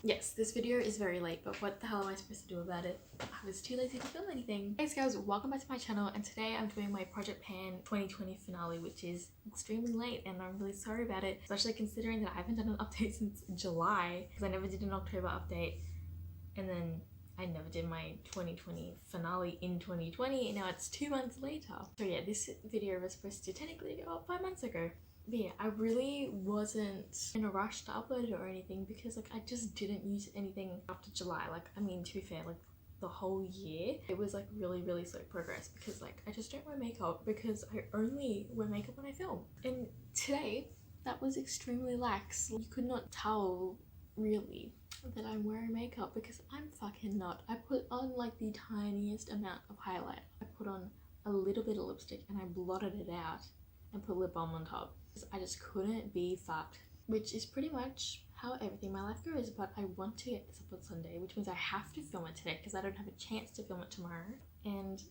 Yes, this video is very late, but what the hell am I supposed to do about it? I was too lazy to film anything. Hey guys, welcome back to my channel, and today I'm doing my Project Pan 2020 finale, which is extremely late, and I'm really sorry about it, especially considering that I haven't done an update since July, because I never did an October update, and then I never did my 2020 finale in 2020, and now it's 2 months later. So yeah, this video was supposed to technically go up 5 months ago. But yeah, I really wasn't in a rush to upload it or anything because like I just didn't use anything after July. Like, I mean, to be fair, like the whole year it was like really slow progress because like I just don't wear makeup because I only wear makeup when I film. And today that was extremely lax. You could not tell really that I'm wearing makeup because I'm fucking not. I put on like the tiniest amount of highlight. I put on a little bit of lipstick and I blotted it out and put lip balm on top. I just couldn't be fucked, which is pretty much how everything in my life goes. But I want to get this up on Sunday, which means I have to film it today because I don't have a chance to film it tomorrow. And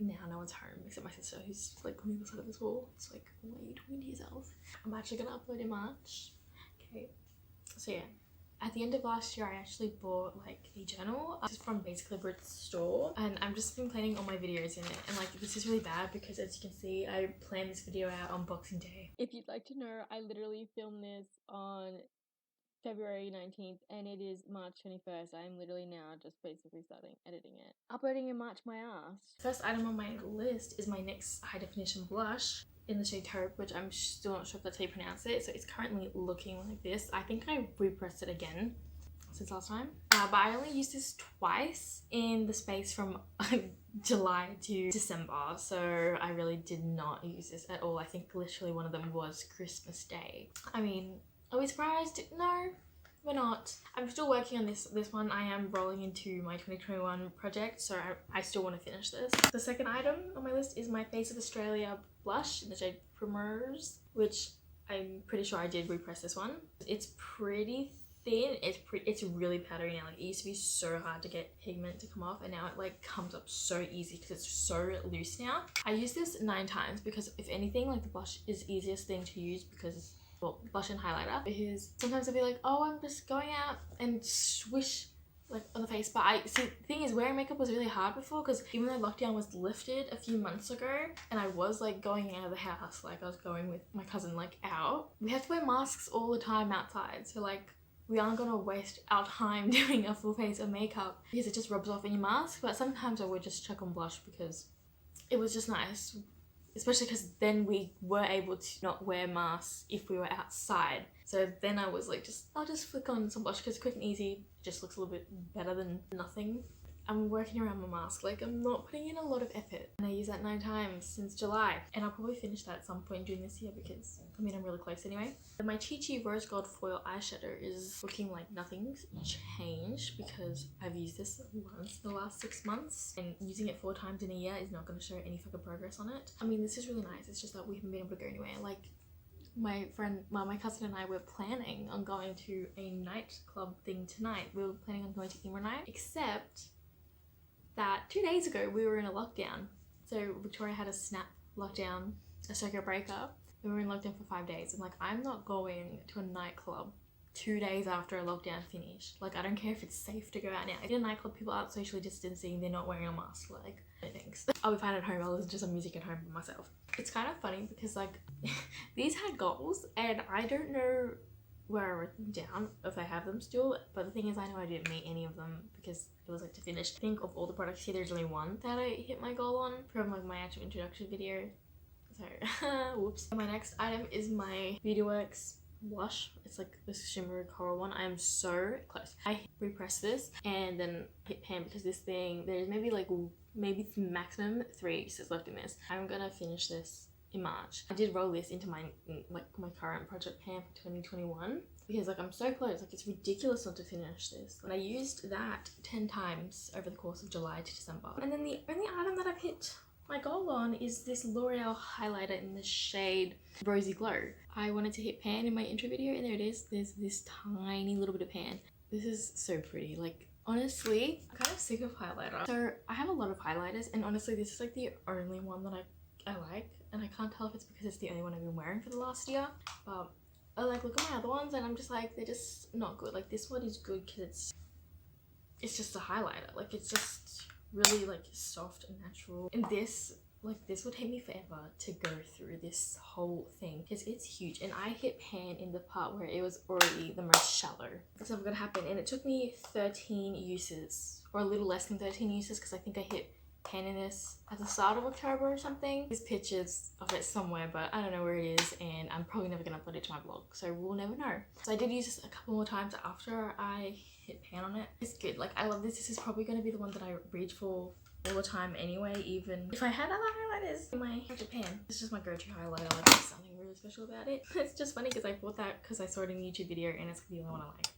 now no one's home except my sister, who's like on the other side of this wall. It's like, what are you doing to yourself? I'm actually gonna upload in March. Okay, so yeah. At the end of last year, I actually bought like a journal. This is from basically Brit's store, and I've just been planning all my videos in it. And like this is really bad because as you can see, I planned this video out on Boxing Day. If you'd like to know, I literally filmed this on February 19th and it is March 21st. I'm literally now just basically starting editing it. Uploading in March, my ass. First item on my list is my NYX high definition blush in the shade Taupe, which I'm still not sure if that's how you pronounce it. So it's currently looking like this. I think I repressed it again since last time. But I only used this twice in the space from July to December. So I really did not use this at all. I think literally one of them was Christmas Day. I mean, are we surprised? No, we're not. I'm still working on this one. I am rolling into my 2021 project, so I still want to finish this. The second item on my list is my Face of Australia blush in the shade Primrose, which I'm pretty sure I did repress this one. It's pretty thin. It's really powdery now. Like, it used to be so hard to get pigment to come off, and now it like comes up so easy because it's so loose now. I used this 9 times because if anything, like the blush is the easiest thing to use because, well, blush and highlighter, because sometimes I'll be like, oh, I'm just going out and swish like on the face. But I see, the thing is, wearing makeup was really hard before because even though lockdown was lifted a few months ago and I was like going out of the house, like I was going with my cousin like out, we have to wear masks all the time outside. So like we aren't gonna waste our time doing a full face of makeup because it just rubs off in your mask. But sometimes I would just chuck on blush because it was just nice, especially because then we were able to not wear masks if we were outside. So then I was like, I'll just flick on some blush because quick and easy just looks a little bit better than nothing. I'm working around my mask, like I'm not putting in a lot of effort, and I use that 9 times since July, and I'll probably finish that at some point during this year because I mean I'm really close anyway. And my Chichi Rose Gold Foil eyeshadow is looking like nothing's changed because I've used this once in the last 6 months, and using it 4 times in a year is not going to show any fucking progress on it. I mean, this is really nice, it's just that we haven't been able to go anywhere. Like my cousin and I were planning on going to a nightclub thing tonight. We were planning on going to Emo Night, except that 2 days ago we were in a lockdown. So Victoria had a snap lockdown, a circuit breaker. We were in lockdown for 5 days. I'm like, I'm not going to a nightclub 2 days after a lockdown finished. Like, I don't care if it's safe to go out now. In a nightclub, people aren't socially distancing, they're not wearing a mask. Like, no thanks. I'll be fine at home. I'll listen to some music at home by myself. It's kind of funny because like these had goals and I don't know where I wrote them down, if I have them still, but the thing is I know I didn't meet any of them because it was like to finish. I think of all the products here, there's only one that I hit my goal on from like my actual introduction video. So whoops. My next item is my BeautyWorks blush. It's like this shimmery coral one. I am so close. I repress this and then hit pan because this thing, there's maybe maximum 3 uses left in this. I'm gonna finish this in March. I did roll this into my current project pan for 2021 because like I'm so close. Like, it's ridiculous not to finish this. And I used that 10 times over the course of July to December. And then the only item that I've hit my goal on is this L'Oreal highlighter in the shade Rosy Glow. I wanted to hit pan in my intro video and there it is. There's this tiny little bit of pan. This is so pretty. Like, honestly, I'm kind of sick of highlighter. So I have a lot of highlighters and honestly this is like the only one that I like, and I can't tell if it's because it's the only one I've been wearing for the last year, but I like look at my other ones and I'm just like, they're just not good. Like this one is good because it's just a highlighter. Like it's just really like soft and natural. And this, like this would take me forever to go through this whole thing because it's huge. And I hit pan in the part where it was already the most shallow. That's never gonna happen. And it took me 13 uses, or a little less than 13 uses, because I think I hit pan in this at the start of October or something. There's pictures of it somewhere, but I don't know where it is, and I'm probably never gonna upload it to my blog, so we'll never know. So I did use this a couple more times after I hit pan on it. It's good. Like I love this. This is probably going to be the one that I reach for all the time anyway, even if I had other highlighters in my project pan. It's just my go-to highlighter. Like there's something really special about it. It's just funny because I bought that because I saw it in a YouTube video and it's the only one I like.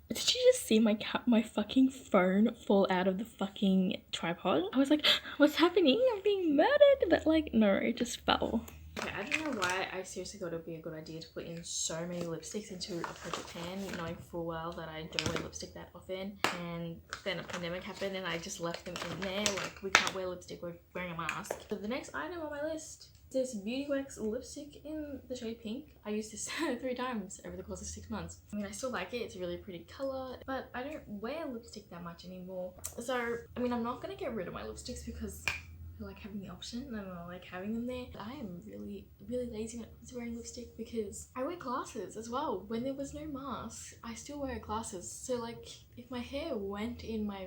Did you just see my fucking phone fall out of the fucking tripod? I was like, what's happening? I'm being murdered. But like, no, it just fell. Okay, I don't know why I seriously thought it would be a good idea to put in so many lipsticks into a project pan, knowing full well that I don't wear lipstick that often. And then a pandemic happened and I just left them in there. Like, we can't wear lipstick, we're wearing a mask. So the next item on my list is this Beauty Wax lipstick in the shade pink. I used this 3 times over the course of 6 months. I mean, I still like it. It's a really pretty color, but I don't wear lipstick that much anymore. So, I mean, I'm not gonna get rid of my lipsticks because I like having the option and I like having them there. But I am really lazy when it comes to wearing lipstick because I wear glasses as well. When there was no mask, I still wear glasses. So like if my hair went in my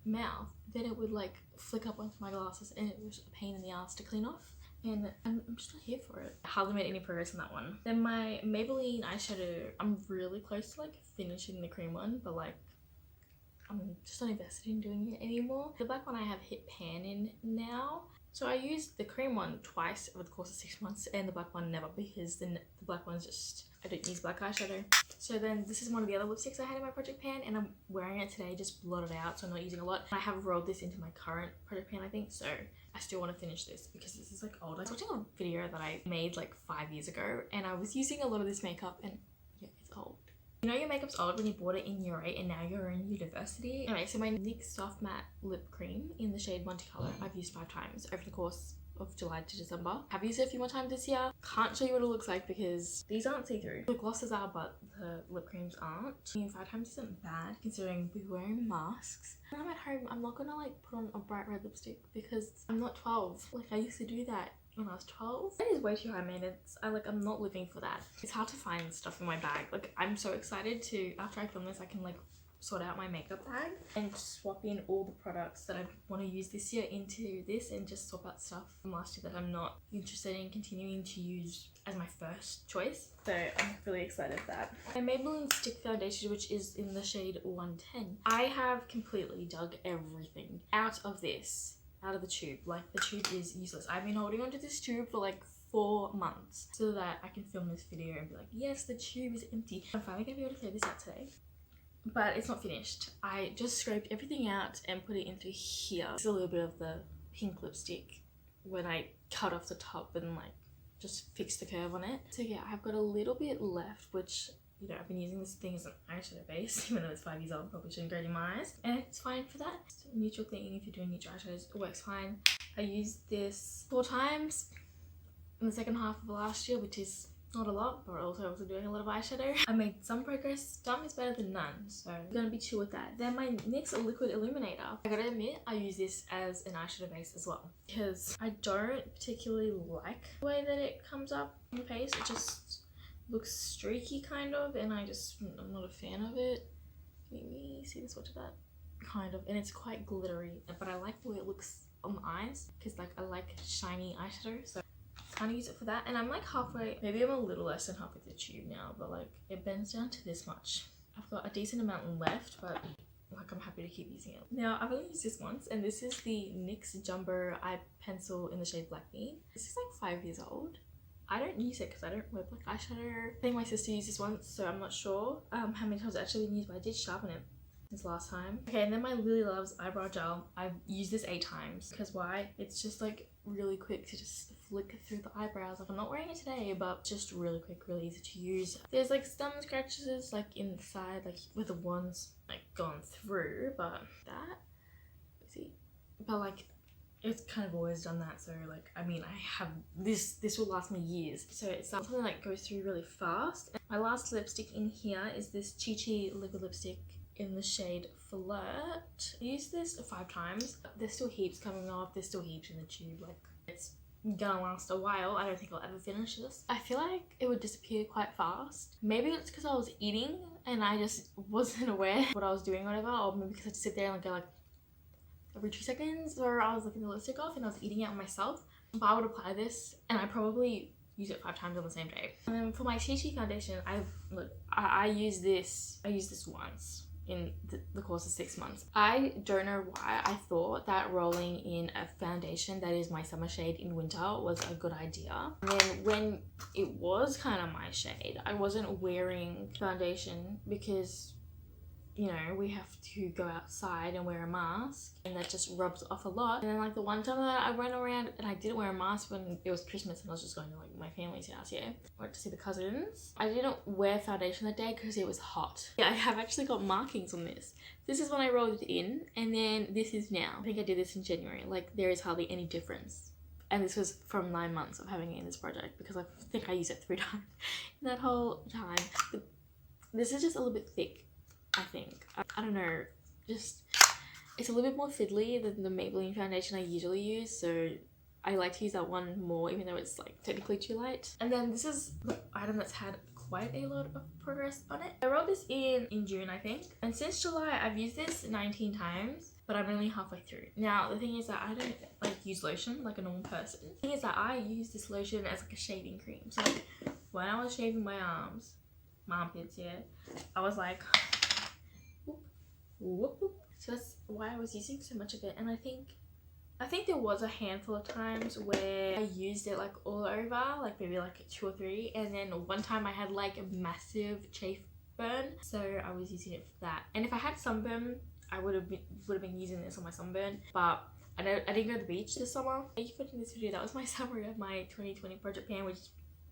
mouth, then it would like flick up onto my glasses and it was a pain in the ass to clean off. And I'm just not here for it. I hardly made any progress on that one. Then my Maybelline eyeshadow, I'm really close to like finishing the cream one, but like I'm just not invested in doing it anymore. The black one I have hit pan in now. So I used the cream one twice over the course of 6 months and the black one never, because the black one's just, I don't use black eyeshadow. So then this is one of the other lipsticks I had in my project pan and I'm wearing it today, just blotted out, so I'm not using a lot. I have rolled this into my current project pan, I think, so I still want to finish this because this is like old. I was watching a video that I made like 5 years ago and I was using a lot of this makeup and yeah, it's old. You know your makeup's old when you bought it in year 8 and now you're in university. Anyway, so my NYX Soft Matte Lip Cream in the shade Multicolor, I've used 5 times over the course of July to December. Have used it a few more times this year. Can't show you what it looks like because these aren't see-through. The glosses are, but the lip creams aren't. I mean, 5 times isn't bad considering we're wearing masks. When I'm at home, I'm not gonna like put on a bright red lipstick because I'm not 12. Like I used to do that when I was 12. That is way too high maintenance. I'm not living for that. It's hard to find stuff in my bag. Like I'm so excited to, after I film this, I can like sort out my makeup bag and swap in all the products that I want to use this year into this and just swap out stuff from last year that I'm not interested in continuing to use as my first choice. So I'm really excited for that. My Maybelline Stick Foundation, which is in the shade 110. I have completely dug everything out of this. Out of the tube. Like the tube is useless. I've been holding onto this tube for like 4 months so that I can film this video and be like, yes, the tube is empty. I'm finally gonna be able to throw this out today, but it's not finished. I just scraped everything out and put it into here. It's a little bit of the pink lipstick when I cut off the top and like just fixed the curve on it. So yeah, I've got a little bit left, which, you know, I've been using this thing as an eyeshadow base, even though it's 5 years old, probably shouldn't go in my eyes. And it's fine for that. It's a neutral thing if you're doing neutral eyeshadows, it works fine. I used this 4 times in the second half of last year, which is not a lot, but also I was doing a lot of eyeshadow. I made some progress. Some is better than none, so I'm gonna be chill with that. Then my NYX Liquid Illuminator. I gotta admit, I use this as an eyeshadow base as well because I don't particularly like the way that it comes up on the face. It just looks streaky kind of, and I'm not a fan of it. Can you see the swatch of that? Kind of, and it's quite glittery, but I like the way it looks on the eyes because like I like shiny eyeshadow, so I kind of use it for that. And I'm like halfway, maybe I'm a little less than halfway through the tube now, but like it bends down to this much. I've got a decent amount left, but like I'm happy to keep using it. Now I've only used this once, and this is the NYX Jumbo Eye Pencil in the shade Black Bean. This is like 5 years old. I don't use it because I don't wear black eyeshadow. I think my sister used this once, so I'm not sure how many times it's actually been used, but I did sharpen it since last time. Okay, and then my Lily Loves eyebrow gel. I've used this 8 times because why? It's just like really quick to just flick through the eyebrows. Like I'm not wearing it today, but just really quick, really easy to use. There's like some scratches like inside, like where the one's like gone through, but that, see, but like it's kind of always done that. So like, I mean, I have this will last me years. So it's something that goes through really fast. And my last lipstick in here is this Chichi liquid lipstick in the shade Flirt. I used this 5 times. There's still heaps coming off. There's still heaps in the tube. Like, it's gonna last a while. I don't think I'll ever finish this. I feel like it would disappear quite fast. Maybe it's because I was eating and I just wasn't aware what I was doing or whatever, or maybe because I just sit there and go like every 2 seconds, or I was looking the lipstick off and I was eating it on myself. But I would apply this and I probably use it 5 times on the same day. And then for my Chichi foundation, I use this once in the course of 6 months. I don't know why I thought that rolling in a foundation that is my summer shade in winter was a good idea. And then when it was kind of my shade, I wasn't wearing foundation because, you know, we have to go outside and wear a mask, and that just rubs off a lot. And then like the one time that I went around and I didn't wear a mask when it was Christmas and I was just going to like my family's house, yeah, went to see the cousins. I didn't wear foundation that day because it was hot. Yeah, I have actually got markings on this. This is when I rolled it in, and then this is now. I think I did this in January. Like, there is hardly any difference. And this was from 9 months of having it in this project, because I think I used it 3 times in that whole time. But this is just a little bit thick, I think. I don't know, just it's a little bit more fiddly than the Maybelline foundation I usually use, so I like to use that one more, even though it's like technically too light. And then this is the item that's had quite a lot of progress on it. I rolled this in June, I think, and since July I've used this 19 times, but I'm only halfway through. Now the thing is that I don't like use lotion like a normal person. The thing is that I use this lotion as like a shaving cream. So like, when I was shaving my arms, my armpits, yeah, I was like whoop, whoop. So that's why I was using so much of it. And I think there was a handful of times where I used it like all over, like maybe like 2 or 3, and then one time I had like a massive chafe burn, so I was using it for that. And if I had sunburn, I would have been using this on my sunburn, but I didn't go to the beach this summer. Thank you for watching this video. That was my summary of my 2020 project pan, which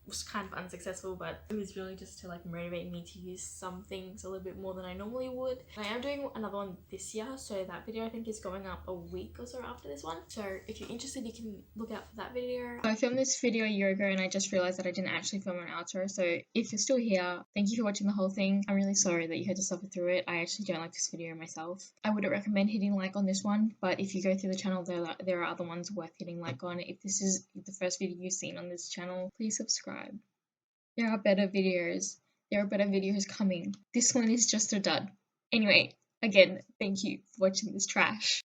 was kind of unsuccessful, but it was really just to like motivate me to use some things a little bit more than I normally would. I am doing another one this year, so that video I think is going up a week or so after this one. So if you're interested, you can look out for that video. I filmed this video a year ago and I just realized that I didn't actually film an outro, so if you're still here, thank you for watching the whole thing. I'm really sorry that you had to suffer through it. I actually don't like this video myself. I wouldn't recommend hitting like on this one, but if you go through the channel, there are other ones worth hitting like on. If this is the first video you've seen on this channel, please subscribe. There are better videos. There are better videos coming. This one is just a dud. Anyway, again, thank you for watching this trash.